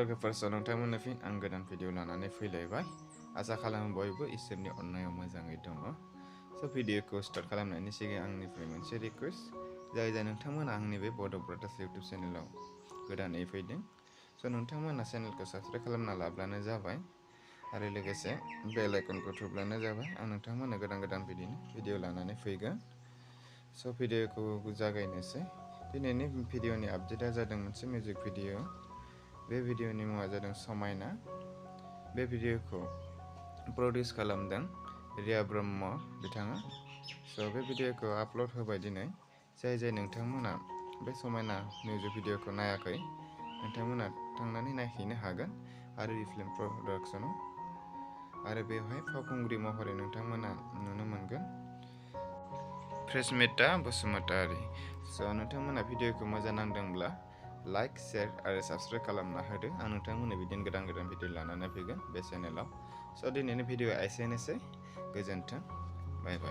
लोगोफोर नोंथांमोननो फिन आं गोदान भिडिअ लानानै फैलायबाय। आसा खालामो बयबो इसोरनि अननायाव मोजाङै दङ। भिडिअखौ स्टार्ट खालामनायनि सिगां आंनिफ्राय मोनसे रिक्वेस्ट जाय नोंथांमोना आंनि बे बड' ब्रादार्स इउटुब चेनेलाव गोदानै फैदों। नोंथांमोना चेनेलखौ साबस्क्राइब खालामना लाब्लानो जाबाय आरो लोगोसे बेल आइकनखौ थुब्लानो जाबाय। आं नोंथांमोननो गोदान भिडिअ लानानै फैगोन। भिडिअखौ जागायनोसै। दिनैनि भिडिअनि आपडेटआ जादों मोनसे मिउजिक भिडिअ। बे भिडिअनि मुङा जादों समायना। बे भिडिअखौ प्रडिउस खालामदों रिया ब्रह्म बिथाङा। बे भिडिअखौ आपल'ड होबाय दिनै। जाय नोंथांमोना बे समायना मिउजिक भिडिअखौ नायाखै, नोंथांमोना थांनानै नायहैनो हागोन आरो रिफ्लेम प्रडाक्शनाव। आरो बेवहाय फावखुंग्रि महरै नोंथांमोना नुनो मोनगोन फ्रेशमिtaa बसुमतारी। नोंथांमोना भिडिअखौ मोजां नांदोंब्ला लाइक, शेयार आरो साबस्क्राइब खालामना होदो। आं नोंथांमोननो बिदिनो गोदान भिडिअ लानानै फैगोन बे चेनेलाव। दिनैनि भिडिअआ एसेनोसै। गोजोन्थों। बाय बाय।